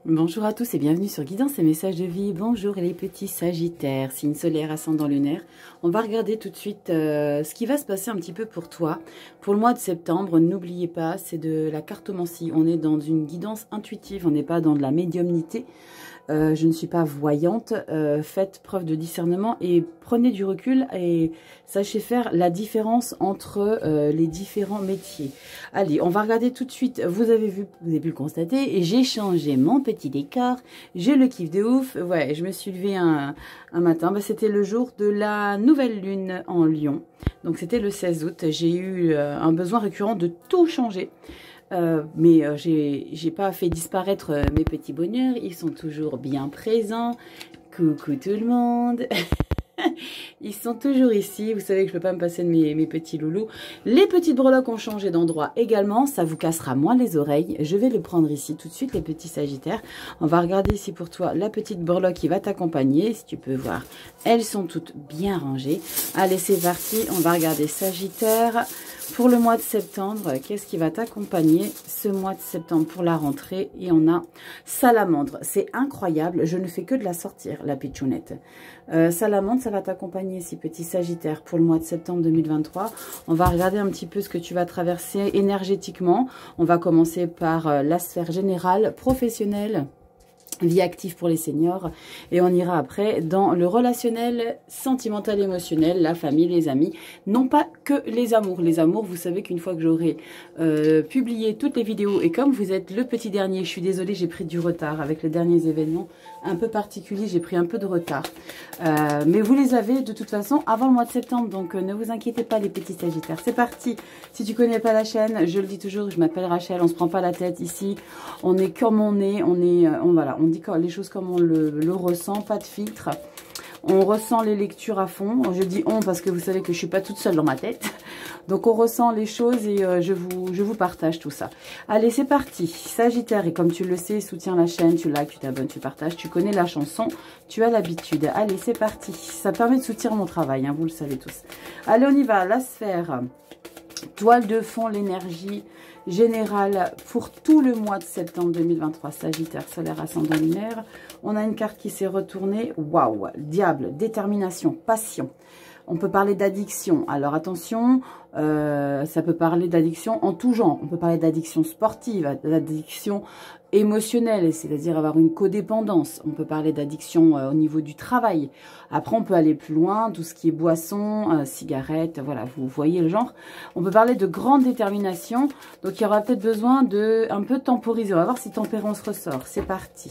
Bonjour à tous et bienvenue sur Guidance et Messages de Vie. Bonjour les petits Sagittaires, signe solaire, ascendant lunaire. On va regarder tout de suite ce qui va se passer un petit peu pour toi. Pour le mois de septembre, n'oubliez pas, c'est de la cartomancie. On est dans une guidance intuitive, on n'est pas dans de la médiumnité. Je ne suis pas voyante, faites preuve de discernement et prenez du recul et sachez faire la différence entre les différents métiers. Allez, on va regarder tout de suite, vous avez pu le constater, j'ai changé mon petit décor, j'ai le kiff de ouf, ouais, je me suis levée un matin, bah, c'était le jour de la nouvelle lune en Lion, donc c'était le 16 août, j'ai eu un besoin récurrent de tout changer. Mais j'ai pas fait disparaître mes petits bonheurs, ils sont toujours bien présents. Coucou tout le monde. Ils sont toujours ici, vous savez que je peux pas me passer de mes petits loulous. Les petites breloques ont changé d'endroit également, ça vous cassera moins les oreilles. Je vais le prendre ici tout de suite les petits Sagittaires. On va regarder ici pour toi la petite breloque qui va t'accompagner, si tu peux voir. Elles sont toutes bien rangées. Allez, c'est parti, on va regarder Sagittaire. Pour le mois de septembre, qu'est-ce qui va t'accompagner ce mois de septembre pour la rentrée? Et on a Salamandre. C'est incroyable, je ne fais que de la sortir, la pitchounette. Salamandre, ça va t'accompagner, ces petits Sagittaires, pour le mois de septembre 2023. On va regarder un petit peu ce que tu vas traverser énergétiquement. On va commencer par la sphère générale, professionnelle, vie active pour les seniors, et on ira après dans le relationnel, sentimental, émotionnel, la famille, les amis, non pas que les amours. Les amours, vous savez qu'une fois que j'aurai publié toutes les vidéos, et comme vous êtes le petit dernier, je suis désolée, j'ai pris du retard avec les derniers événements un peu particuliers, j'ai pris un peu de retard, mais vous les avez de toute façon avant le mois de septembre, donc ne vous inquiétez pas les petits Sagittaires. C'est parti. Si tu connais pas la chaîne, je le dis toujours, je m'appelle Rachel, on se prend pas la tête ici, on est comme on est, voilà, on dit les choses comme on le ressent, pas de filtre. On ressent les lectures à fond. Je dis on parce que vous savez que je suis pas toute seule dans ma tête. Donc on ressent les choses et je vous partage tout ça. Allez, c'est parti. Sagittaire, et comme tu le sais, soutiens la chaîne, tu likes, tu t'abonnes, tu partages, tu connais la chanson, tu as l'habitude. Allez, c'est parti. Ça permet de soutenir mon travail, hein, vous le savez tous. Allez, on y va. La sphère. Toile de fond, l'énergie générale pour tout le mois de septembre 2023, Sagittaire, solaire, ascendant lunaire. On a une carte qui s'est retournée. Waouh, diable, détermination, passion. On peut parler d'addiction. Alors attention, ça peut parler d'addiction en tout genre. On peut parler d'addiction sportive, d'addiction émotionnelle, c'est-à-dire avoir une codépendance. On peut parler d'addiction au niveau du travail. Après, on peut aller plus loin, tout ce qui est boisson, cigarettes, voilà, vous voyez le genre. On peut parler de grande détermination. Donc, il y aura peut-être besoin de un peu temporiser. On va voir si tempérance ressort. C'est parti.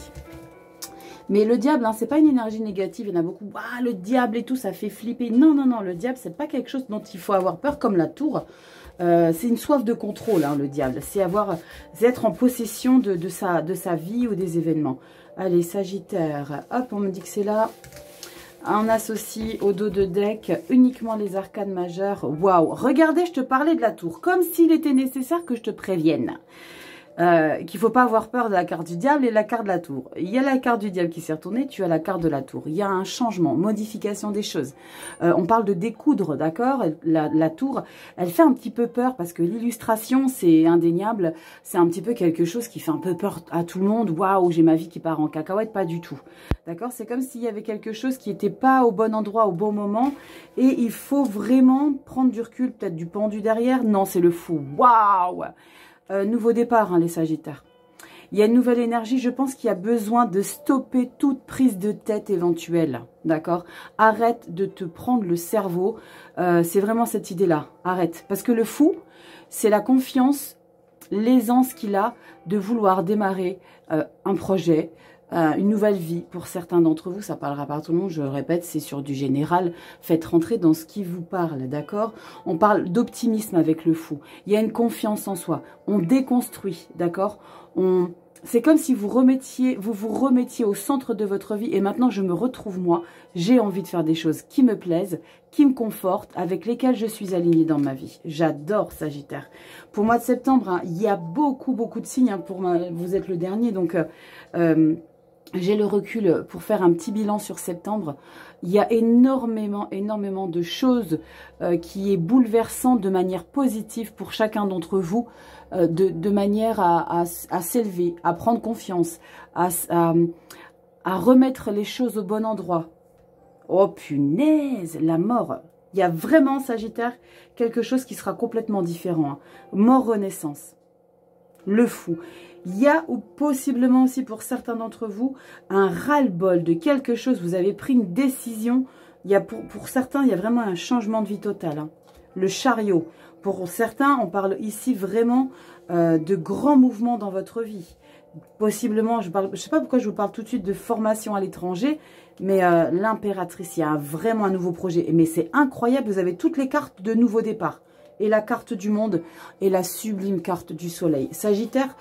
Mais le diable, hein, c'est pas une énergie négative. Il y en a beaucoup. Ah, le diable et tout, ça fait flipper. Non, non, non. Le diable, c'est pas quelque chose dont il faut avoir peur, comme la tour. C'est une soif de contrôle, hein, le diable. C'est être en possession de sa vie ou des événements. Allez, Sagittaire. Hop, on me dit que c'est là. On associe au dos de deck uniquement les arcanes majeures. Waouh. Regardez, je te parlais de la tour. Comme s'il était nécessaire que je te prévienne. Qu'il ne faut pas avoir peur de la carte du diable et la carte de la tour. Il y a la carte du diable qui s'est retournée, tu as la carte de la tour. Il y a un changement, modification des choses. On parle de découdre, d'accord? La tour, elle fait un petit peu peur parce que l'illustration, c'est indéniable. C'est un petit peu quelque chose qui fait un peu peur à tout le monde. Waouh, j'ai ma vie qui part en cacahuète, pas du tout. D'accord? C'est comme s'il y avait quelque chose qui n'était pas au bon endroit, au bon moment. Et il faut vraiment prendre du recul, peut-être du pendu derrière. Non, c'est le fou. Waouh! Nouveau départ, hein, les Sagittaires. Il y a une nouvelle énergie. Je pense qu'il y a besoin de stopper toute prise de tête éventuelle. D'accord? Arrête de te prendre le cerveau. C'est vraiment cette idée-là. Arrête. Parce que le fou, c'est la confiance, l'aisance qu'il a de vouloir démarrer un projet, une nouvelle vie. Pour certains d'entre vous, ça parlera pas à tout le monde, je le répète, c'est sur du général. Faites rentrer dans ce qui vous parle, d'accord? On parle d'optimisme avec le fou. Il y a une confiance en soi. On déconstruit, d'accord? C'est comme si vous vous remettiez au centre de votre vie. Et maintenant, je me retrouve moi. J'ai envie de faire des choses qui me plaisent, qui me confortent, avec lesquelles je suis alignée dans ma vie. J'adore Sagittaire. Pour le mois de septembre, hein, il y a beaucoup de signes. Hein, vous êtes le dernier, donc... j'ai le recul pour faire un petit bilan sur septembre. Il y a énormément de choses qui est bouleversant de manière positive pour chacun d'entre vous. de manière à s'élever, à prendre confiance, à remettre les choses au bon endroit. Oh punaise, la mort. Il y a vraiment, Sagittaire, quelque chose qui sera complètement différent. Hein. Mort, renaissance. Le fou. Il y a, ou possiblement aussi pour certains d'entre vous, un ras-le-bol de quelque chose. Vous avez pris une décision. Il y a pour certains, il y a vraiment un changement de vie total. Hein. Le chariot. Pour certains, on parle ici vraiment de grands mouvements dans votre vie. Possiblement, je ne sais pas pourquoi je vous parle tout de suite de formation à l'étranger, mais l'impératrice, il y a vraiment un nouveau projet. Mais c'est incroyable, vous avez toutes les cartes de nouveau départ. Et la carte du monde et la sublime carte du soleil. Sagittaire,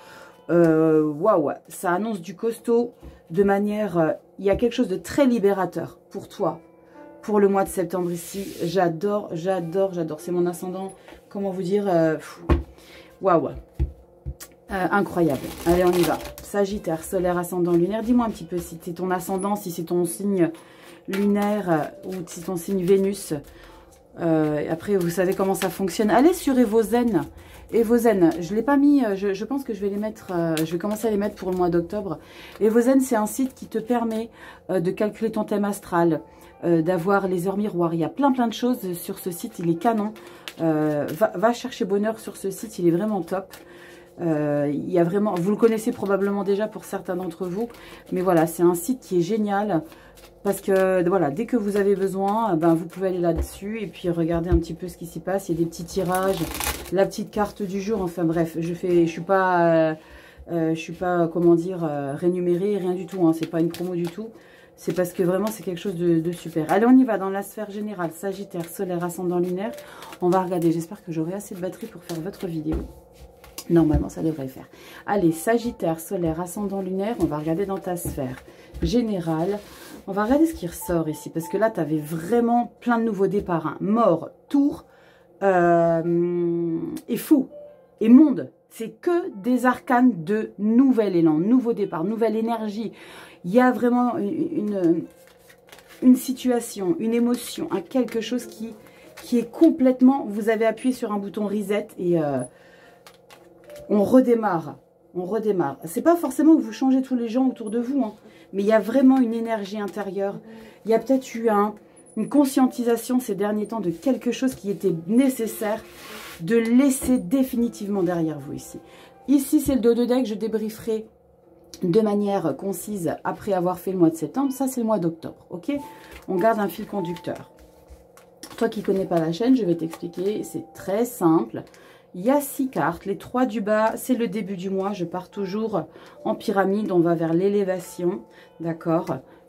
waouh, ça annonce du costaud de manière... il y a quelque chose de très libérateur pour toi, pour le mois de septembre ici. J'adore, j'adore, j'adore. C'est mon ascendant, comment vous dire, waouh. Incroyable. Allez, on y va. Sagittaire, solaire, ascendant, lunaire. Dis-moi un petit peu si c'est ton ascendant, si c'est ton signe lunaire ou si c'est ton signe Vénus. Après, vous savez comment ça fonctionne. Allez sur Evozen. Evozen, je ne l'ai pas mis, je pense que je vais les mettre, je vais commencer à les mettre pour le mois d'octobre. Evozen, c'est un site qui te permet de calculer ton thème astral, d'avoir les heures miroirs. Il y a plein de choses sur ce site, il est canon. Va chercher bonheur sur ce site, il est vraiment top. Il y a vraiment, vous le connaissez probablement déjà pour certains d'entre vous, mais voilà, c'est un site qui est génial parce que voilà, dès que vous avez besoin, ben, vous pouvez aller là-dessus et puis regarder un petit peu ce qui s'y passe. Il y a des petits tirages, la petite carte du jour, enfin bref, je suis pas comment dire, rémunérée, rien du tout, hein, c'est pas une promo du tout. C'est parce que vraiment, c'est quelque chose de super. Allez, on y va dans la sphère générale. Sagittaire, solaire, ascendant, lunaire. On va regarder. J'espère que j'aurai assez de batterie pour faire votre vidéo. Normalement, ça devrait le faire. Allez, Sagittaire, solaire, ascendant, lunaire. On va regarder dans ta sphère générale. On va regarder ce qui ressort ici. Parce que là, tu avais vraiment plein de nouveaux départs. Hein. Mort, tour et fou. Et monde. C'est que des arcanes de nouvel élan, nouveau départ, nouvelle énergie. Il y a vraiment une situation, une émotion, quelque chose qui est complètement... Vous avez appuyé sur un bouton reset et on redémarre. On redémarre. C'est pas forcément que vous changez tous les gens autour de vous, hein, mais il y a vraiment une énergie intérieure. Il y a peut-être eu une conscientisation ces derniers temps de quelque chose qui était nécessaire de laisser définitivement derrière vous ici. Ici, c'est le dos de deck. Je débrieferai de manière concise après avoir fait le mois de septembre. Ça, c'est le mois d'octobre. Ok, on garde un fil conducteur. Toi qui ne connais pas la chaîne, je vais t'expliquer. C'est très simple. Il y a 6 cartes. Les 3 du bas, c'est le début du mois. Je pars toujours en pyramide. On va vers l'élévation. D'accord ?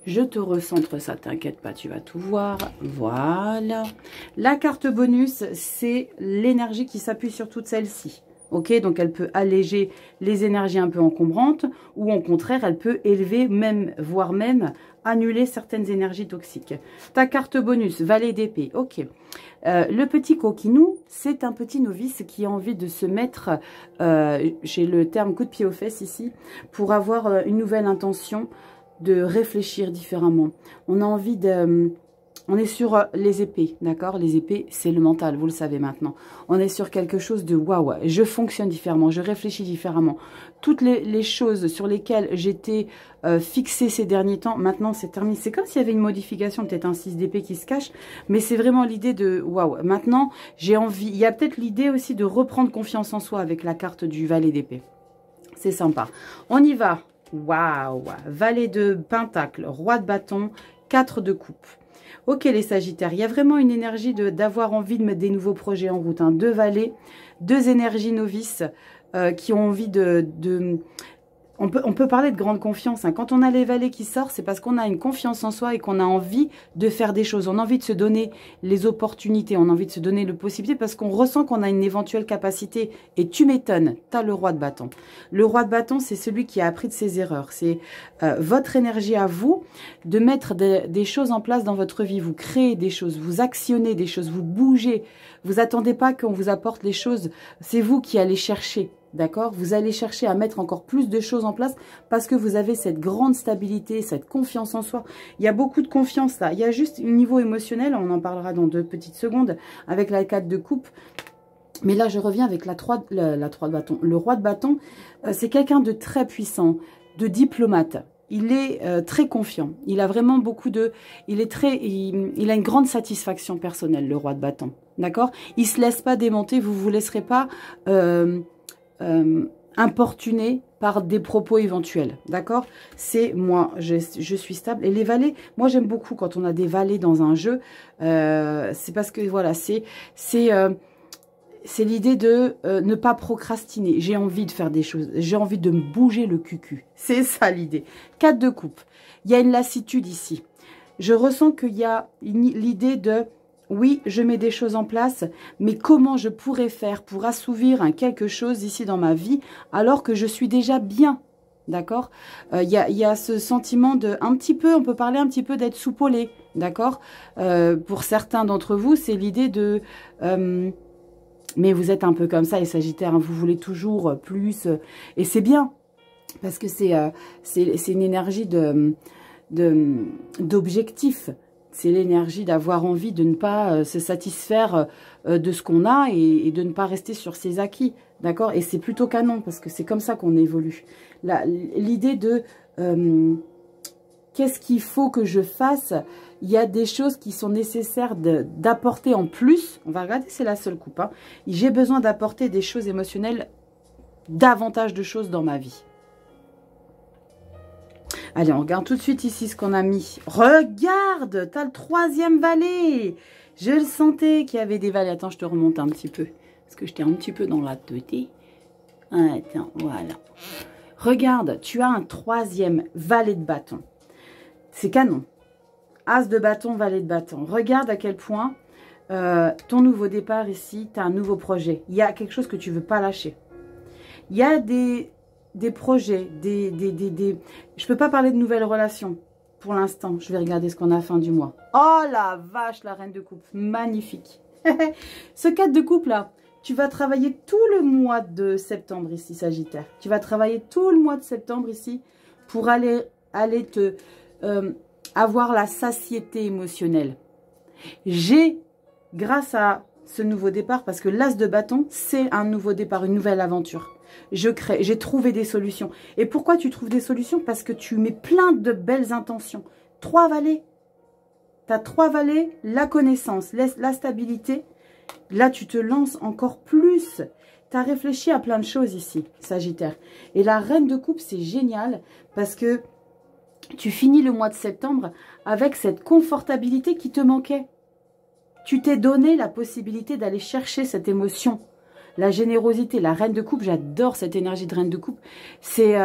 Je te recentre ça, t'inquiète pas, tu vas tout voir. Voilà. La carte bonus, c'est l'énergie qui s'appuie sur toute celle-ci. Ok, donc elle peut alléger les énergies un peu encombrantes ou au contraire, elle peut élever, voire même annuler certaines énergies toxiques. Ta carte bonus, valet d'épée. Ok. Le petit coquinou, c'est un petit novice qui a envie de se mettre, j'ai le terme coup de pied aux fesses ici, pour avoir une nouvelle intention de réfléchir différemment. On a envie de... On est sur les épées, d'accord? Les épées, c'est le mental, vous le savez maintenant. On est sur quelque chose de waouh, je fonctionne différemment, je réfléchis différemment. Toutes les choses sur lesquelles j'étais fixée ces derniers temps, maintenant c'est terminé. C'est comme s'il y avait une modification, peut-être un 6 d'épée qui se cache, mais c'est vraiment l'idée de waouh. Maintenant, j'ai envie, il y a peut-être l'idée aussi de reprendre confiance en soi avec la carte du valet d'épée. C'est sympa. On y va. Waouh, valet de pentacle, roi de bâton, 4 de coupe. Ok les sagittaires, il y a vraiment une énergie d'avoir envie de mettre des nouveaux projets en route. Hein. 2 valets, 2 énergies novices qui ont envie On peut parler de grande confiance. Hein. Quand on a les valets qui sortent, c'est parce qu'on a une confiance en soi et qu'on a envie de faire des choses. On a envie de se donner les opportunités, on a envie de se donner le possibilité parce qu'on ressent qu'on a une éventuelle capacité. Et tu m'étonnes, tu as le roi de bâton. Le roi de bâton, c'est celui qui a appris de ses erreurs. C'est votre énergie à vous de mettre des choses en place dans votre vie. Vous créez des choses, vous actionnez des choses, vous bougez. Vous attendez pas qu'on vous apporte les choses. C'est vous qui allez chercher. D'accord? Vous allez chercher à mettre encore plus de choses en place parce que vous avez cette grande stabilité, cette confiance en soi. Il y a beaucoup de confiance là. Il y a juste un niveau émotionnel, on en parlera dans 2 petites secondes avec la 4 de coupe. Mais là, je reviens avec la 3 de bâton. Le roi de bâton, c'est quelqu'un de très puissant, de diplomate. Il est très confiant. Il a vraiment beaucoup de... Il a une grande satisfaction personnelle, le roi de bâton. D'accord? Il ne se laisse pas démonter. Vous ne vous laisserez pas importuner par des propos éventuels. D'accord? C'est moi, je suis stable. Et les valets, moi j'aime beaucoup quand on a des valets dans un jeu. C'est parce que, voilà, c'est l'idée de ne pas procrastiner. J'ai envie de faire des choses. J'ai envie de me bouger le cucu. C'est ça l'idée. 4 de coupe. Il y a une lassitude ici. Je ressens qu'il y a l'idée de... Oui, je mets des choses en place, mais comment je pourrais faire pour assouvir quelque chose ici dans ma vie alors que je suis déjà bien, d'accord? Il y a ce sentiment de... un petit peu, on peut parler un petit peu d'être soupolé, d'accord? Pour certains d'entre vous, c'est l'idée de... mais vous êtes un peu comme ça, les Sagittaires, hein, vous voulez toujours plus, et c'est bien, parce que c'est une énergie d'objectif. C'est l'énergie d'avoir envie de ne pas se satisfaire de ce qu'on a et de ne pas rester sur ses acquis, d'accord? Et c'est plutôt canon, parce que c'est comme ça qu'on évolue. L'idée de qu'est-ce qu'il faut que je fasse? Il y a des choses qui sont nécessaires d'apporter en plus. On va regarder, c'est la seule coupe. Hein. J'ai besoin d'apporter des choses émotionnelles, davantage de choses dans ma vie. Allez, on regarde tout de suite ici ce qu'on a mis. Regarde, tu as le 3e valet. Je le sentais qu'il y avait des valets. Attends, je te remonte un petit peu. Parce que j'étais un petit peu dans la tête. Attends, voilà. Regarde, tu as un 3e valet de bâton. C'est canon. As de bâton, valet de bâton. Regarde à quel point ton nouveau départ ici, tu as un nouveau projet. Il y a quelque chose que tu ne veux pas lâcher. Il y a des projets, je peux pas parler de nouvelles relations pour l'instant. Je vais regarder ce qu'on a à fin du mois. Oh la vache, la reine de coupe, magnifique. Ce 4 de coupe là, tu vas travailler tout le mois de septembre ici, Sagittaire. Tu vas travailler tout le mois de septembre ici pour aller te avoir la satiété émotionnelle. Grâce à ce nouveau départ, parce que l'as de bâton, c'est un nouveau départ, une nouvelle aventure. J'ai trouvé des solutions. Et pourquoi tu trouves des solutions? Parce que tu mets plein de belles intentions. 3 valets. Tu as 3 valets, la connaissance, la stabilité. Là, tu te lances encore plus. Tu as réfléchi à plein de choses ici, Sagittaire. Et la reine de coupe, c'est génial parce que tu finis le mois de septembre avec cette confortabilité qui te manquait. Tu t'es donné la possibilité d'aller chercher cette émotion. La générosité, la reine de coupe, j'adore cette énergie de reine de coupe. C'est,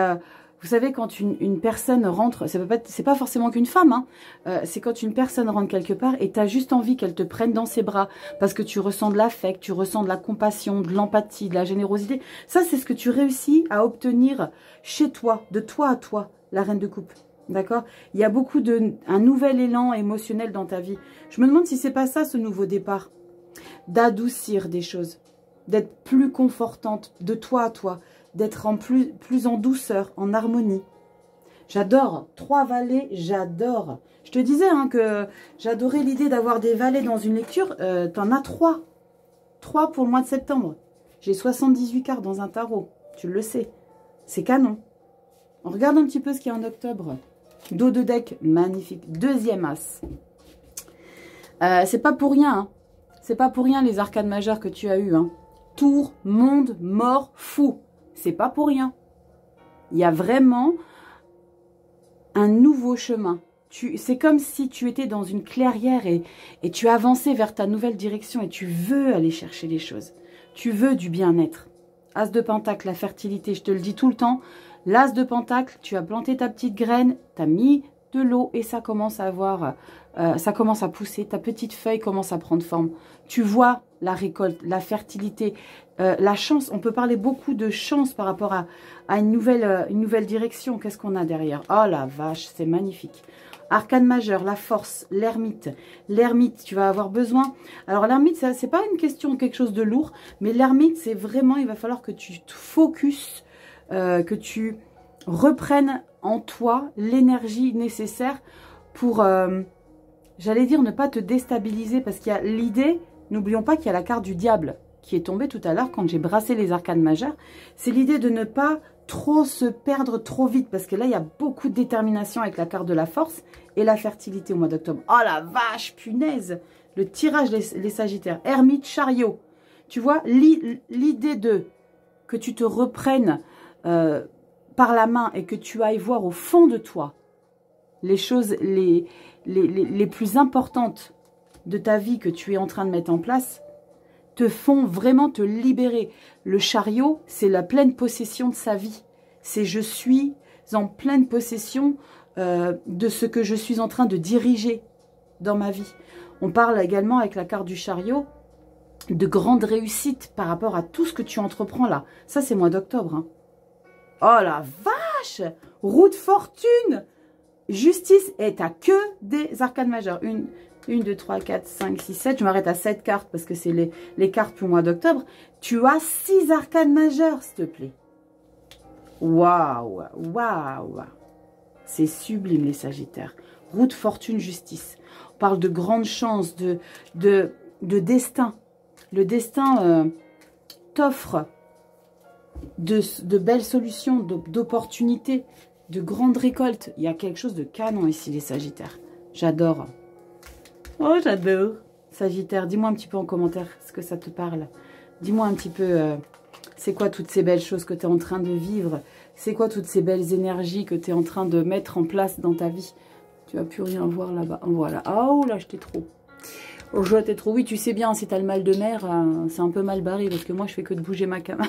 vous savez, quand une personne rentre, c'est pas forcément qu'une femme, hein, c'est quand une personne rentre quelque part et tu as juste envie qu'elle te prenne dans ses bras parce que tu ressens de l'affect, tu ressens de la compassion, de l'empathie, de la générosité. Ça, c'est ce que tu réussis à obtenir chez toi, de toi à toi, la reine de coupe. D'accord? Il y a beaucoup un nouvel élan émotionnel dans ta vie. Je me demande si c'est pas ça, ce nouveau départ. D'adoucir des choses. D'être plus confortante de toi à toi, d'être plus en douceur, en harmonie. J'adore. 3 valets, j'adore. Je te disais hein, que j'adorais l'idée d'avoir des valets dans une lecture. T'en as 3. 3 pour le mois de septembre. J'ai 78 cartes dans un tarot. Tu le sais. C'est canon. On regarde un petit peu ce qu'il y a en octobre. Dos de deck, magnifique. 2e as. C'est pas pour rien. Hein. C'est pas pour rien les arcades majeures que tu as eues. Hein. Tour, monde, mort, fou. C'est pas pour rien. Il y a vraiment un nouveau chemin. C'est comme si tu étais dans une clairière et tu avançais vers ta nouvelle direction et tu veux aller chercher les choses. Tu veux du bien-être. As de pentacle, la fertilité, je te le dis tout le temps. L'as de pentacle, tu as planté ta petite graine, tu as mis de l'eau et ça commence à ça commence à pousser. Ta petite feuille commence à prendre forme. Tu vois la récolte, la fertilité, la chance. On peut parler beaucoup de chance par rapport à une nouvelle direction. Qu'est-ce qu'on a derrière? Oh la vache, c'est magnifique. Arcane majeur, la force, l'ermite. L'ermite, tu vas avoir besoin. Alors l'ermite, c'est pas une question quelque chose de lourd, mais l'ermite, c'est vraiment, il va falloir que tu te focuses, que tu reprennes en toi l'énergie nécessaire pour, j'allais dire, ne pas te déstabiliser, parce qu'il y a l'idée, n'oublions pas qu'il y a la carte du diable. qui est tombé tout à l'heure quand j'ai brassé les arcanes majeures. C'est l'idée de ne pas trop se perdre trop vite, parce que là, il y a beaucoup de détermination avec la carte de la force et la fertilité au mois d'octobre. Oh la vache, punaise! Le tirage, les Sagittaires. Ermite, chariot. Tu vois, l'idée de que tu te reprennes par la main et que tu ailles voir au fond de toi les choses les plus importantes de ta vie que tu es en train de mettre en place, te font vraiment te libérer. Le chariot, c'est la pleine possession de sa vie. C'est je suis en pleine possession de ce que je suis en train de diriger dans ma vie. On parle également avec la carte du chariot de grande réussite par rapport à tout ce que tu entreprends là. Ça, c'est mois d'octobre. Hein. Oh la vache! Roue de fortune! Justice, et t'as que des arcanes majeures. 1, 2, 3, 4, 5, 6, 7. Je m'arrête à 7 cartes parce que c'est les cartes pour le mois d'octobre. Tu as 6 arcanes majeures, s'il te plaît. Waouh! Waouh! C'est sublime, les Sagittaires. Roue de fortune, justice. On parle de grandes chances, de destin. Le destin t'offre de belles solutions, d'opportunités, de grandes récoltes. Il y a quelque chose de canon ici, les Sagittaires. J'adore. Oh, j'adore. Sagittaire, dis-moi un petit peu en commentaire ce que ça te parle. Dis-moi un petit peu, c'est quoi toutes ces belles choses que tu es en train de vivre? C'est quoi toutes ces belles énergies que tu es en train de mettre en place dans ta vie? Tu vas plus rien voir là-bas. Voilà. Oh, là, j'étais trop. Oh, je t'ai trop. Oui, tu sais bien, si tu as le mal de mer, c'est un peu mal barré parce que moi, je fais que de bouger ma caméra.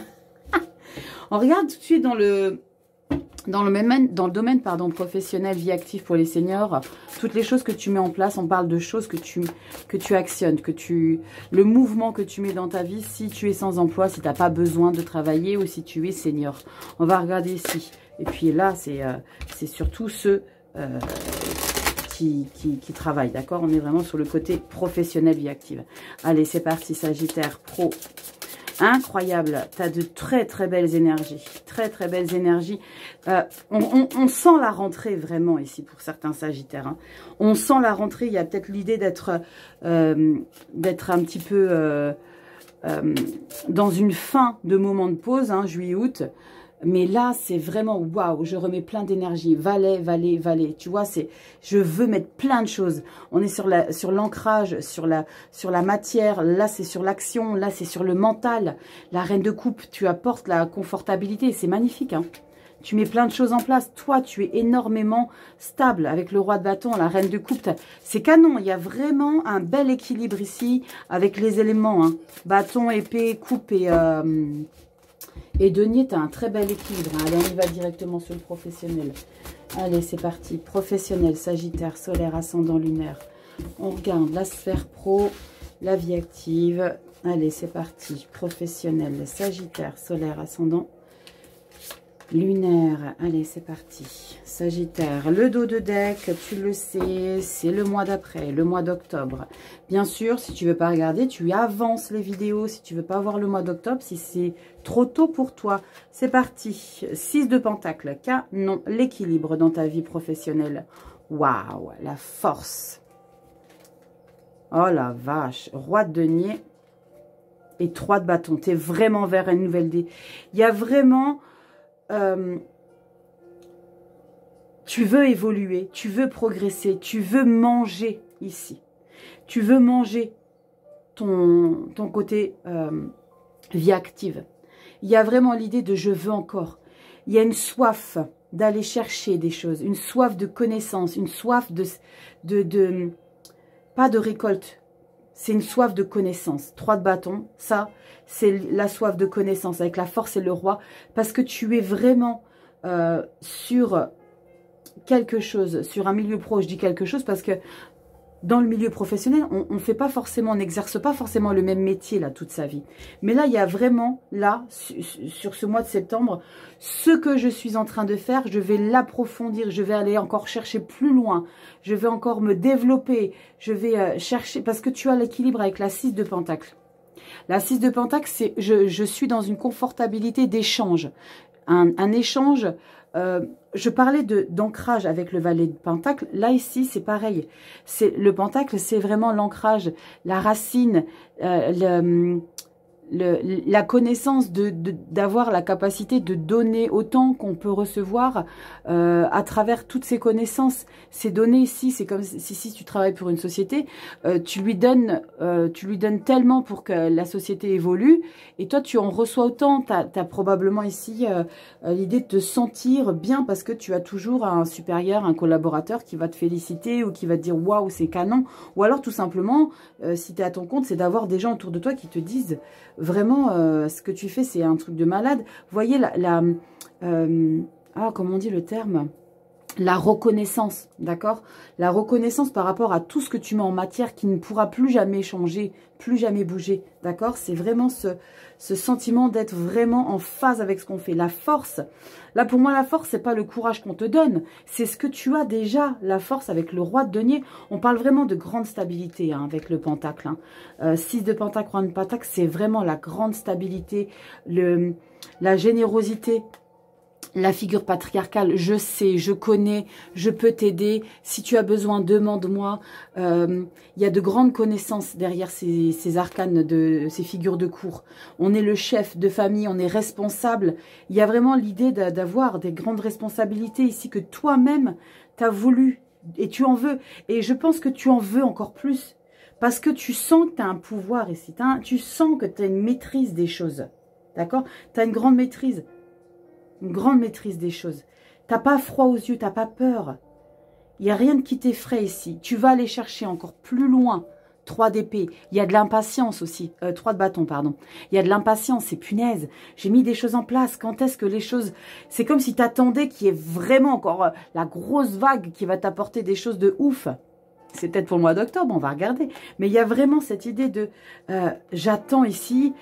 On regarde tout de suite dans le domaine professionnel, vie active pour les seniors, toutes les choses que tu mets en place, on parle de choses que tu actionnes, le mouvement que tu mets dans ta vie, si tu es sans emploi, si tu n'as pas besoin de travailler ou si tu es senior. On va regarder ici. Et puis là, c'est surtout ceux qui travaillent, d'accord? On est vraiment sur le côté professionnel, vie active. Allez, c'est parti, Sagittaire, pro. Incroyable, tu as de très très belles énergies, très très belles énergies. On sent la rentrée vraiment ici pour certains Sagittaires. Hein. On sent la rentrée, il y a peut-être l'idée d'être un petit peu dans une fin de moment de pause, hein, juillet-août. Mais là, c'est vraiment, waouh, je remets plein d'énergie. Valet. Tu vois, je veux mettre plein de choses. On est sur l'ancrage, sur la matière. Là, c'est sur l'action. Là, c'est sur le mental. La reine de coupe, tu apportes la confortabilité. C'est magnifique, hein. Tu mets plein de choses en place. Toi, tu es énormément stable avec le roi de bâton, la reine de coupe. C'est canon. Il y a vraiment un bel équilibre ici avec les éléments. Hein. Bâton, épée, coupe et denier, tu as un très bel équilibre. Hein. Allez, on y va directement sur le professionnel. Allez, c'est parti. Professionnel, Sagittaire, solaire, ascendant, lunaire. On regarde la sphère pro, la vie active. Allez, c'est parti. Professionnel, Sagittaire, solaire, ascendant, lunaire. Allez, c'est parti. Sagittaire, le dos de deck, tu le sais, c'est le mois d'après, le mois d'octobre. Bien sûr, si tu veux pas regarder, tu avances les vidéos. Si tu veux pas voir le mois d'octobre, si c'est trop tôt pour toi. C'est parti. 6 de pentacle. Non, l'équilibre dans ta vie professionnelle. Waouh, la force. Oh la vache. Roi de denier et 3 de bâton. Tu es vraiment vers une nouvelle idée. Il y a vraiment... tu veux évoluer, tu veux progresser, tu veux manger ici. Tu veux manger ton côté vie active. Il y a vraiment l'idée de je veux encore. Il y a une soif d'aller chercher des choses, une soif de connaissance, une soif pas de récolte. C'est une soif de connaissance. 3 de bâton, ça, c'est la soif de connaissance avec la force et le roi. Parce que tu es vraiment sur quelque chose, sur un milieu pro. Je dis quelque chose parce que dans le milieu professionnel, on fait pas forcément, on n'exerce pas forcément le même métier là toute sa vie. Mais là, il y a vraiment, là, sur ce mois de septembre, ce que je suis en train de faire, je vais l'approfondir, je vais aller encore chercher plus loin, je vais encore me développer, je vais chercher, parce que tu as l'équilibre avec la 6 de pentacle. La 6 de pentacle, c'est je suis dans une confortabilité d'échange. Un échange, je parlais d'ancrage avec le valet de pentacle. Là, ici, c'est pareil. Le pentacle, c'est vraiment l'ancrage, la racine, la connaissance d'avoir la capacité de donner autant qu'on peut recevoir à travers toutes ces connaissances. Ces données ici, c'est comme si tu travailles pour une société, tu lui donnes tellement pour que la société évolue, et toi tu en reçois autant. Tu as probablement ici l'idée de te sentir bien parce que tu as toujours un supérieur, un collaborateur qui va te féliciter ou qui va te dire waouh, c'est canon, ou alors tout simplement, si tu es à ton compte, c'est d'avoir des gens autour de toi qui te disent vraiment, ce que tu fais, c'est un truc de malade. Vous voyez, comment on dit le terme? La reconnaissance, d'accord? La reconnaissance par rapport à tout ce que tu mets en matière qui ne pourra plus jamais changer, plus jamais bouger, d'accord? C'est vraiment ce sentiment d'être vraiment en phase avec ce qu'on fait. La force, là pour moi la force, c'est pas le courage qu'on te donne, c'est ce que tu as déjà, la force avec le roi de denier. On parle vraiment de grande stabilité hein, avec le pentacle. 6 de pentacle, roi de pentacle, c'est vraiment la grande stabilité, la générosité. La figure patriarcale, je sais, je connais, je peux t'aider. Si tu as besoin, demande-moi. Il y a de grandes connaissances derrière ces arcanes, ces figures de cour. On est le chef de famille, on est responsable. Il y a vraiment l'idée d'avoir des grandes responsabilités ici que toi-même, tu as voulu et tu en veux. Et je pense que tu en veux encore plus. Parce que tu sens que tu as un pouvoir ici. Tu sens que tu as une maîtrise des choses. D'accord? Tu as une grande maîtrise. Une grande maîtrise des choses. T'as pas froid aux yeux, t'as pas peur. Il n'y a rien qui t'effraie ici. Tu vas aller chercher encore plus loin. 3 d'épée. Il y a de l'impatience aussi. 3 de bâton, pardon. Il y a de l'impatience, c'est punaise. J'ai mis des choses en place. Quand est-ce que les choses... C'est comme si t'attendais qu'il y ait vraiment encore la grosse vague qui va t'apporter des choses de ouf. C'est peut-être pour le mois d'octobre, on va regarder. Mais il y a vraiment cette idée de... j'attends ici...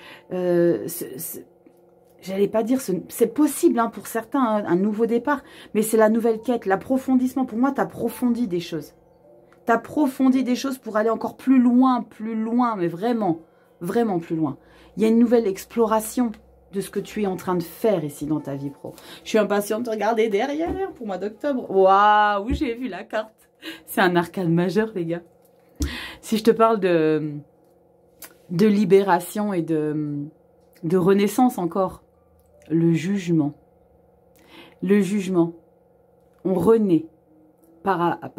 J'allais pas dire, c'est possible hein, pour certains, un nouveau départ, mais c'est la nouvelle quête, l'approfondissement. Pour moi, tu approfondis des choses. Tu approfondis des choses pour aller encore plus loin, mais vraiment, vraiment plus loin. Il y a une nouvelle exploration de ce que tu es en train de faire ici dans ta vie pro. Je suis impatiente de regarder derrière pour le mois d'octobre. Waouh, j'ai vu la carte. C'est un arcane majeur, les gars. Si je te parle de libération et de renaissance encore, le jugement. Le jugement. On renaît à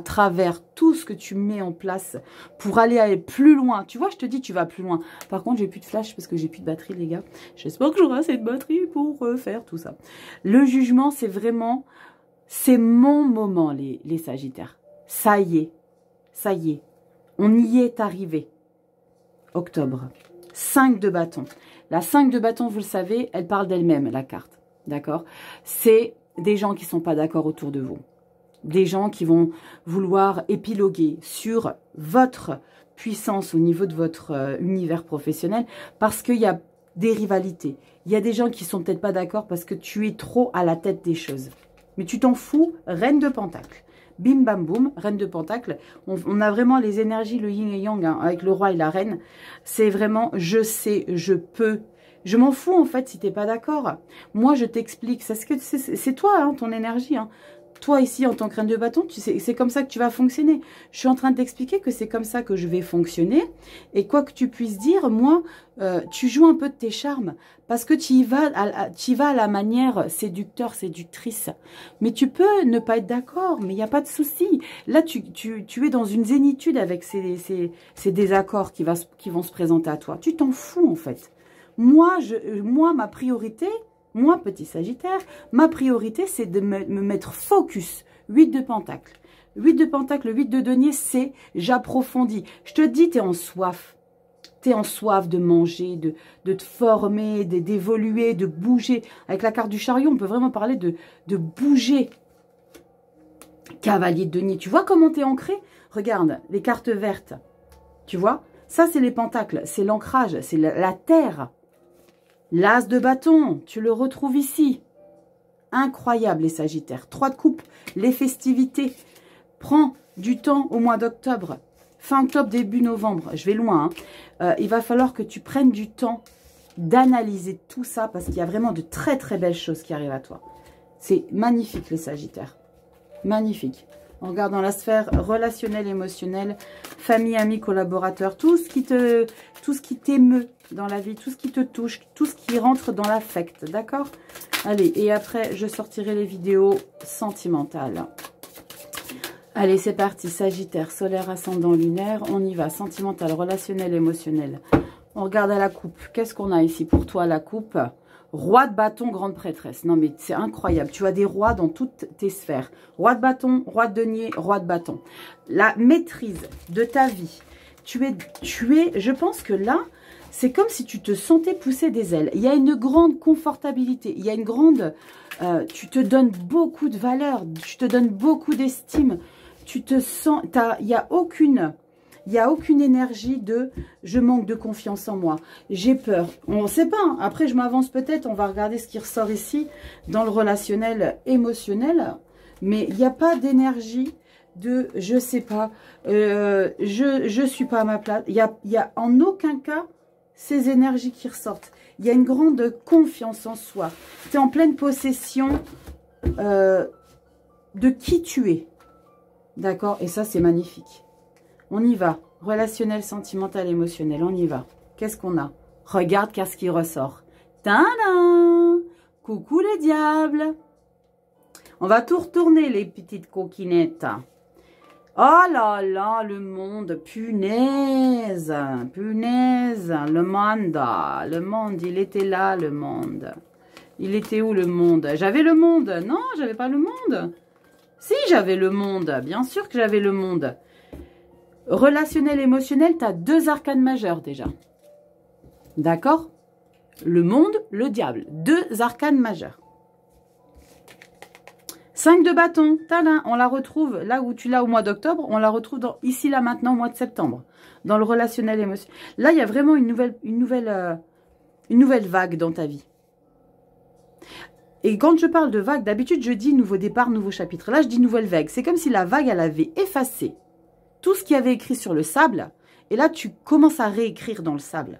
travers tout ce que tu mets en place pour aller plus loin. Tu vois, je te dis, tu vas plus loin. Par contre, j'ai plus de flash parce que j'ai plus de batterie, les gars. J'espère que j'aurai assez de batterie pour faire tout ça. Le jugement, c'est vraiment, c'est mon moment, les Sagittaires. Ça y est. Ça y est. On y est arrivé. Octobre. 5 de bâton. La 5 de bâton, vous le savez, elle parle d'elle-même, la carte. D'accord? C'est des gens qui ne sont pas d'accord autour de vous. Des gens qui vont vouloir épiloguer sur votre puissance au niveau de votre univers professionnel parce qu'il y a des rivalités. Il y a des gens qui ne sont peut-être pas d'accord parce que tu es trop à la tête des choses. Mais tu t'en fous, reine de pentacle. Bim bam boum, reine de pentacle. On a vraiment les énergies, le yin et yang, hein, avec le roi et la reine. C'est vraiment, je sais, je peux. Je m'en fous en fait si t'es pas d'accord. Moi je t'explique, c'est toi, hein, ton énergie. Hein. Toi ici en tant que reine de bâton, c'est comme ça que tu vas fonctionner. Je suis en train de t'expliquer que c'est comme ça que je vais fonctionner. Et quoi que tu puisses dire, moi, tu joues un peu de tes charmes. Parce que tu y vas à la manière séducteur, séductrice. Mais tu peux ne pas être d'accord, mais il n'y a pas de souci. Là, tu es dans une zénitude avec ces désaccords qui vont se présenter à toi. Tu t'en fous en fait. Moi, ma priorité... Moi, petit Sagittaire, ma priorité, c'est de me mettre focus. 8 de pentacle. 8 de pentacle, 8 de denier, c'est j'approfondis. Je te dis, tu es en soif. Tu es en soif de manger, de te former, d'évoluer, de bouger. Avec la carte du chariot, on peut vraiment parler de bouger. Cavalier de denier, tu vois comment tu es ancré? Regarde, les cartes vertes. Tu vois? Ça, c'est les pentacles. C'est l'ancrage, c'est la terre. L'as de bâton, tu le retrouves ici. Incroyable les Sagittaires. 3 de coupe, les festivités. Prends du temps au mois d'octobre. Fin octobre, début novembre. Je vais loin. Hein. Il va falloir que tu prennes du temps d'analyser tout ça parce qu'il y a vraiment de très très belles choses qui arrivent à toi. C'est magnifique les Sagittaires. Magnifique. On regarde dans la sphère relationnelle, émotionnelle, famille, amis, collaborateurs, tout ce qui t'émeut dans la vie, tout ce qui te touche, tout ce qui rentre dans l'affect, d'accord? Allez, et après, je sortirai les vidéos sentimentales. Allez, c'est parti. Sagittaire, solaire, ascendant, lunaire. On y va. Sentimental, relationnel, émotionnel. On regarde à la coupe. Qu'est-ce qu'on a ici pour toi, la coupe? Roi de bâton, grande prêtresse. Non, mais c'est incroyable. Tu as des rois dans toutes tes sphères. Roi de bâton, roi de denier, roi de bâton. La maîtrise de ta vie. Je pense que là, c'est comme si tu te sentais pousser des ailes. Il y a une grande confortabilité. Il y a une grande... tu te donnes beaucoup de valeur. Tu te donnes beaucoup d'estime. Tu te sens... Il n'y a aucune énergie de « je manque de confiance en moi, j'ai peur ». On ne sait pas. Hein. Après, je m'avance peut-être. On va regarder ce qui ressort ici dans le relationnel émotionnel. Mais il n'y a pas d'énergie de « je ne sais pas, je ne suis pas à ma place ». Il y a en aucun cas ces énergies qui ressortent. Il y a une grande confiance en soi. Tu es en pleine possession de qui tu es. D'accord? Et ça, c'est magnifique. On y va. Relationnel, sentimental, émotionnel. On y va. Qu'est-ce qu'on a? Regarde qu'est-ce qui ressort. Tadam! Coucou les diables! On va tout retourner, les petites coquinettes. Oh là là, le monde. Punaise! Punaise! Le monde, il était là, le monde. Il était où, le monde? J'avais le monde. Non, j'avais pas le monde. Si, j'avais le monde. Bien sûr que j'avais le monde. Relationnel, émotionnel, tu as 2 arcanes majeures déjà. D'accord? Le monde, le diable. 2 arcanes majeures. 5 de bâton. Tadam, on la retrouve là où tu l'as au mois d'octobre. On la retrouve ici, là, maintenant, au mois de septembre. Dans le relationnel, émotionnel. Là, il y a vraiment une nouvelle vague dans ta vie. Et quand je parle de vague, d'habitude, je dis nouveau départ, nouveau chapitre. Là, je dis nouvelle vague. C'est comme si la vague, elle avait effacé tout ce qu'il y avait écrit sur le sable, et là, tu commences à réécrire dans le sable.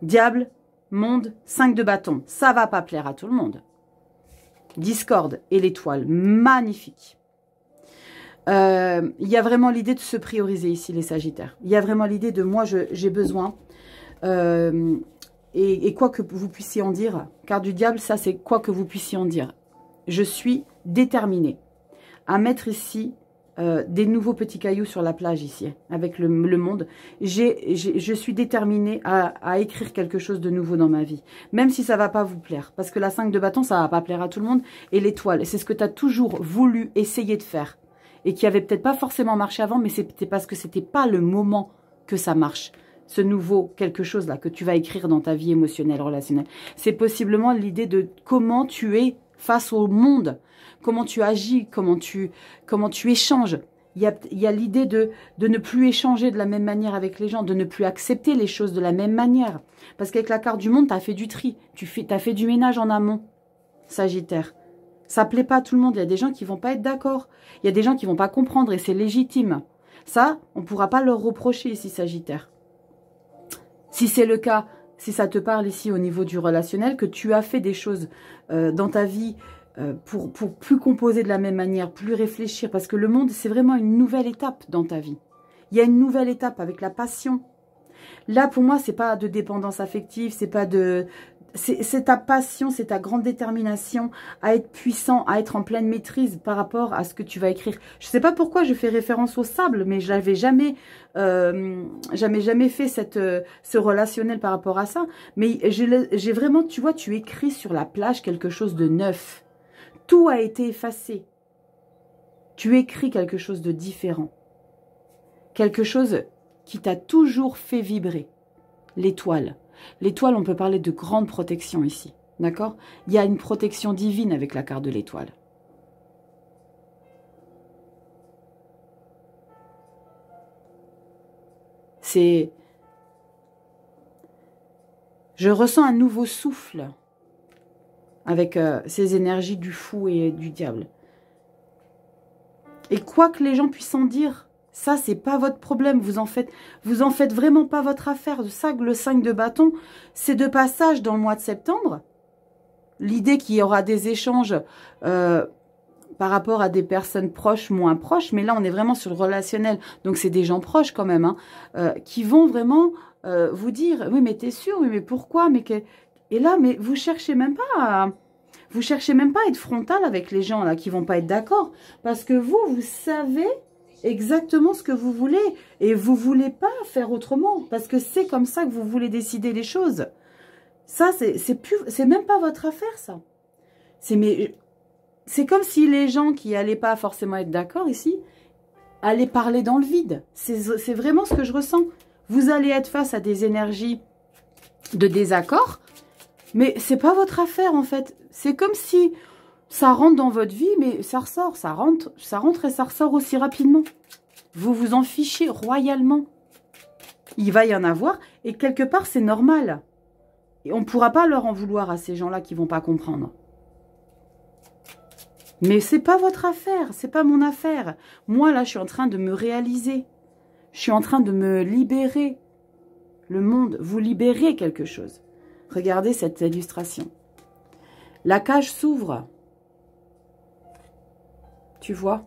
Diable, monde, 5 de bâton. Ça va pas plaire à tout le monde. Discorde et l'étoile, magnifique. Il y a vraiment l'idée de se prioriser ici, les Sagittaires. Il y a vraiment l'idée de moi, j'ai besoin. Et quoi que vous puissiez en dire, car du diable, ça, c'est quoi que vous puissiez en dire. Je suis déterminée à mettre ici... des nouveaux petits cailloux sur la plage ici, avec le monde. Je suis déterminée à écrire quelque chose de nouveau dans ma vie, même si ça ne va pas vous plaire, parce que la 5 de bâton, ça ne va pas plaire à tout le monde, et l'étoile, c'est ce que tu as toujours voulu essayer de faire, et qui avait peut-être pas forcément marché avant, mais c'était parce que c'était pas le moment que ça marche. Ce nouveau quelque chose là que tu vas écrire dans ta vie émotionnelle, relationnelle, c'est possiblement l'idée de comment tu es face au monde, comment tu agis, comment tu échanges. Il y a l'idée de ne plus échanger de la même manière avec les gens, de ne plus accepter les choses de la même manière. Parce qu'avec la carte du monde, tu as fait du tri, tu as fait du ménage en amont, Sagittaire. Ça ne plaît pas à tout le monde, il y a des gens qui ne vont pas être d'accord, il y a des gens qui ne vont pas comprendre et c'est légitime. Ça, on ne pourra pas leur reprocher ici, Sagittaire. Si c'est le cas, si ça te parle ici au niveau du relationnel, que tu as fait des choses dans ta vie pour plus composer de la même manière, plus réfléchir, parce que le monde, c'est vraiment une nouvelle étape dans ta vie. Il y a une nouvelle étape avec la passion. Là, pour moi, c'est pas de dépendance affective, c'est pas de... C'est ta passion, c'est ta grande détermination à être puissant, à être en pleine maîtrise par rapport à ce que tu vas écrire. Je ne sais pas pourquoi je fais référence au sable, mais je n'avais jamais fait ce relationnel par rapport à ça. Mais j'ai vraiment, tu vois, tu écris sur la plage quelque chose de neuf. Tout a été effacé. Tu écris quelque chose de différent. Quelque chose qui t'a toujours fait vibrer. L'étoile. L'étoile, on peut parler de grande protection ici. D'accord? Il y a une protection divine avec la carte de l'étoile. C'est... Je ressens un nouveau souffle avec ces énergies du fou et du diable. Et quoi que les gens puissent en dire, ça, c'est pas votre problème. Vous en faites vraiment pas votre affaire. Ça, le 5 de bâton, c'est de passage dans le mois de septembre. L'idée qu'il y aura des échanges par rapport à des personnes proches, moins proches, mais là, on est vraiment sur le relationnel. Donc, c'est des gens proches quand même, hein, qui vont vraiment vous dire, oui, mais t'es sûr, oui, mais pourquoi, mais que... Et là, mais vous cherchez même pas à... Vous cherchez même pas à être frontal avec les gens là qui vont pas être d'accord. Parce que vous savez exactement ce que vous voulez. Et vous voulez pas faire autrement. Parce que c'est comme ça que vous voulez décider les choses. Ça, c'est même pas votre affaire, ça. C'est comme si les gens qui allaient pas forcément être d'accord ici, allaient parler dans le vide. C'est vraiment ce que je ressens. Vous allez être face à des énergies de désaccord. Mais c'est pas votre affaire, en fait. C'est comme si ça rentre dans votre vie, mais ça ressort. Ça rentre et ça ressort aussi rapidement. Vous vous en fichez royalement. Il va y en avoir. Et quelque part, c'est normal. Et on ne pourra pas leur en vouloir à ces gens-là qui ne vont pas comprendre. Mais c'est pas votre affaire. C'est pas mon affaire. Moi, là, je suis en train de me réaliser. Je suis en train de me libérer. Le monde, vous libérez quelque chose. Regardez cette illustration. La cage s'ouvre. Tu vois?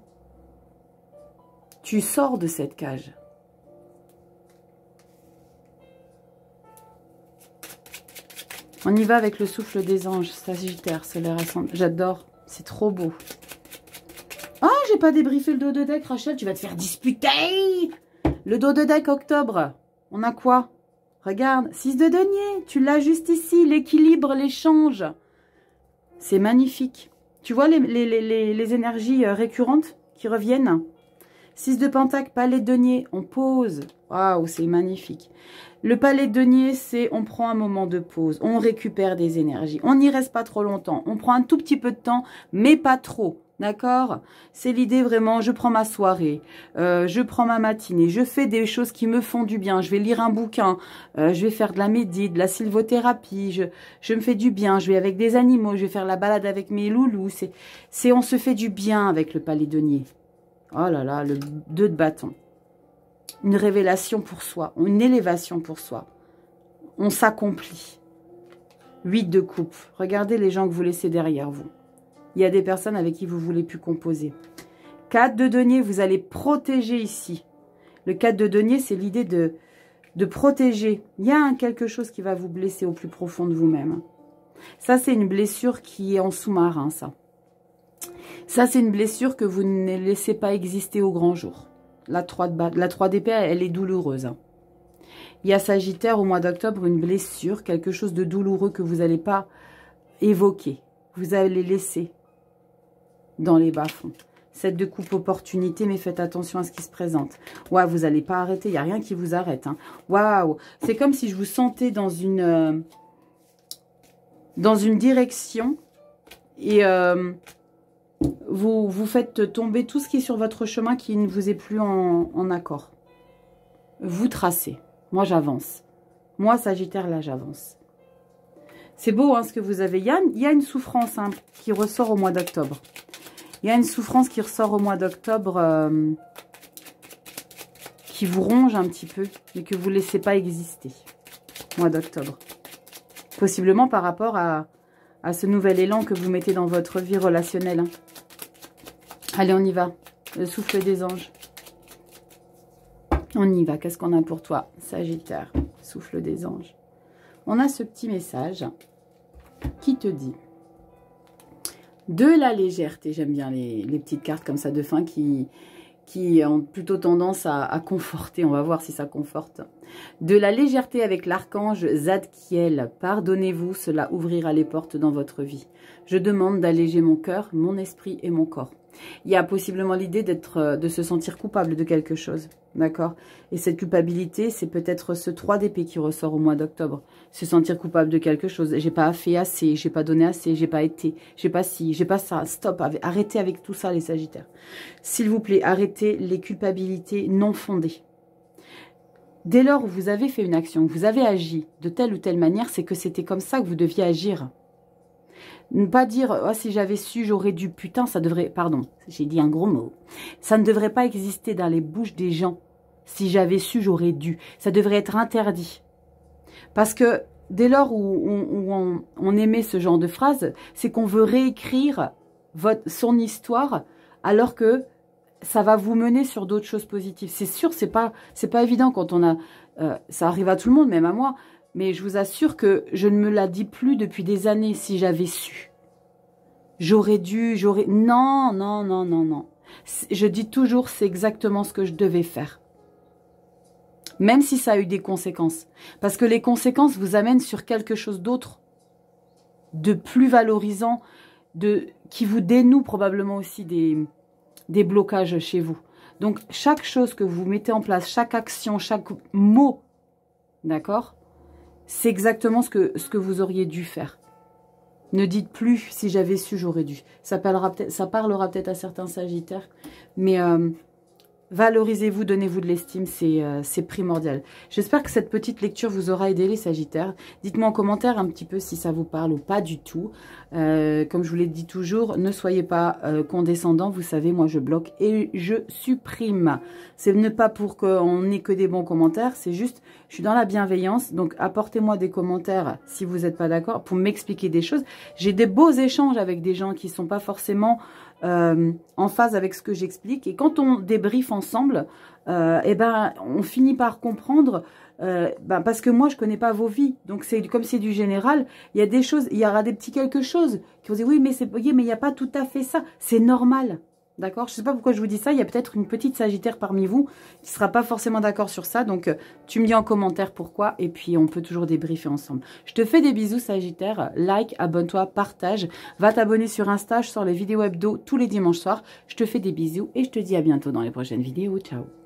Tu sors de cette cage. On y va avec le souffle des anges. Sagittaire, solaire ascendant. J'adore. C'est trop beau. Ah, j'ai pas débriefé le dos de deck, Rachel. Tu vas te faire disputer. Le dos de deck, octobre. On a quoi? Regarde, 6 de denier, tu l'as juste ici, l'équilibre, l'échange. C'est magnifique. Tu vois les énergies récurrentes qui reviennent? 6 de pentacle, palais de denier, on pose. Waouh, c'est magnifique. Le palais de denier, c'est on prend un moment de pause, on récupère des énergies. On n'y reste pas trop longtemps, on prend un tout petit peu de temps, mais pas trop. D'accord? C'est l'idée vraiment, je prends ma soirée, je prends ma matinée, je fais des choses qui me font du bien, je vais lire un bouquin, je vais faire de la médite, de la sylvothérapie, je me fais du bien, je vais avec des animaux, je vais faire la balade avec mes loulous, on se fait du bien avec le palais denier. Oh là là, le 2 de bâton. Une révélation pour soi, une élévation pour soi. On s'accomplit. 8 de coupe. Regardez les gens que vous laissez derrière vous. Il y a des personnes avec qui vous ne voulez plus composer. 4 de denier, vous allez protéger ici. Le 4 de denier, c'est l'idée de protéger. Il y a quelque chose qui va vous blesser au plus profond de vous-même. Ça, c'est une blessure qui est en sous-marin, ça. Ça, c'est une blessure que vous ne laissez pas exister au grand jour. La 3 d'épée, elle est douloureuse. Il y a Sagittaire au mois d'octobre, une blessure, quelque chose de douloureux que vous n'allez pas évoquer. Vous allez laisser dans les bas-fonds. 7 de coupe, opportunité, mais faites attention à ce qui se présente. Ouais, vous n'allez pas arrêter, il n'y a rien qui vous arrête. Hein. Waouh, c'est comme si je vous sentais dans une direction et vous faites tomber tout ce qui est sur votre chemin qui ne vous est plus en accord. Vous tracez. Moi, j'avance. Moi, Sagittaire, là, j'avance. C'est beau, hein, ce que vous avez. Il y a une souffrance hein, qui ressort au mois d'octobre. Il y a une souffrance qui ressort au mois d'octobre qui vous ronge un petit peu, mais que vous ne laissez pas exister. Mois d'octobre. Possiblement par rapport à ce nouvel élan que vous mettez dans votre vie relationnelle. Hein. Allez, on y va. Le souffle des anges. On y va. Qu'est-ce qu'on a pour toi, Sagittaire? Souffle des anges. On a ce petit message qui te dit de la légèreté. J'aime bien les petites cartes comme ça de fin qui ont plutôt tendance à conforter. On va voir si ça conforte. De la légèreté avec l'archange Zadkiel. Pardonnez-vous, cela ouvrira les portes dans votre vie. Je demande d'alléger mon cœur, mon esprit et mon corps. Il y a possiblement l'idée de se sentir coupable de quelque chose. D'accord? Et cette culpabilité, c'est peut-être ce 3 d'épée qui ressort au mois d'octobre. Se sentir coupable de quelque chose. J'ai pas fait assez, j'ai pas donné assez, j'ai pas été, j'ai pas ci, j'ai pas ça. Stop, arrêtez avec tout ça les Sagittaires. S'il vous plaît, arrêtez les culpabilités non fondées. Dès lors où vous avez fait une action, vous avez agi de telle ou telle manière, c'est que c'était comme ça que vous deviez agir. Ne pas dire, oh, si j'avais su, j'aurais dû, putain, ça devrait, pardon, j'ai dit un gros mot. Ça ne devrait pas exister dans les bouches des gens. Si j'avais su, j'aurais dû. Ça devrait être interdit. Parce que dès lors où on émet ce genre de phrase, c'est qu'on veut réécrire son histoire, alors que ça va vous mener sur d'autres choses positives. C'est sûr, c'est pas évident quand on a... ça arrive à tout le monde, même à moi. Mais je vous assure que je ne me la dis plus depuis des années. Si j'avais su, j'aurais dû, j'aurais... Non, non, non, non, non. Je dis toujours, c'est exactement ce que je devais faire. Même si ça a eu des conséquences. Parce que les conséquences vous amènent sur quelque chose d'autre, de plus valorisant, qui vous dénoue probablement aussi des blocages chez vous. Donc, chaque chose que vous mettez en place, chaque action, chaque mot, d'accord, c'est exactement ce que vous auriez dû faire. Ne dites plus, si j'avais su, j'aurais dû. Ça parlera peut-être à certains sagittaires, mais valorisez-vous, donnez-vous de l'estime, c'est primordial. J'espère que cette petite lecture vous aura aidé les sagittaires. Dites-moi en commentaire un petit peu si ça vous parle ou pas du tout. Comme je vous l'ai dit toujours, ne soyez pas condescendants. Vous savez, moi je bloque et je supprime. C'est ne pas pour qu'on n'ait que des bons commentaires, c'est juste, je suis dans la bienveillance. Donc apportez-moi des commentaires si vous n'êtes pas d'accord pour m'expliquer des choses. J'ai des beaux échanges avec des gens qui ne sont pas forcément... en phase avec ce que j'explique. Et quand on débriefe ensemble, eh ben, on finit par comprendre, parce que moi, je connais pas vos vies. Donc, c'est comme c'est du général, il y a des choses, il y aura des petits quelque chose qui vont dire, oui, mais mais il n'y a pas tout à fait ça. C'est normal. D'accord? Je ne sais pas pourquoi je vous dis ça. Il y a peut-être une petite sagittaire parmi vous qui ne sera pas forcément d'accord sur ça. Donc, tu me dis en commentaire pourquoi. Et puis, on peut toujours débriefer ensemble. Je te fais des bisous, sagittaire. Like, abonne-toi, partage. Va t'abonner sur Insta. Je sors les vidéos hebdo tous les dimanches soirs. Je te fais des bisous et je te dis à bientôt dans les prochaines vidéos. Ciao!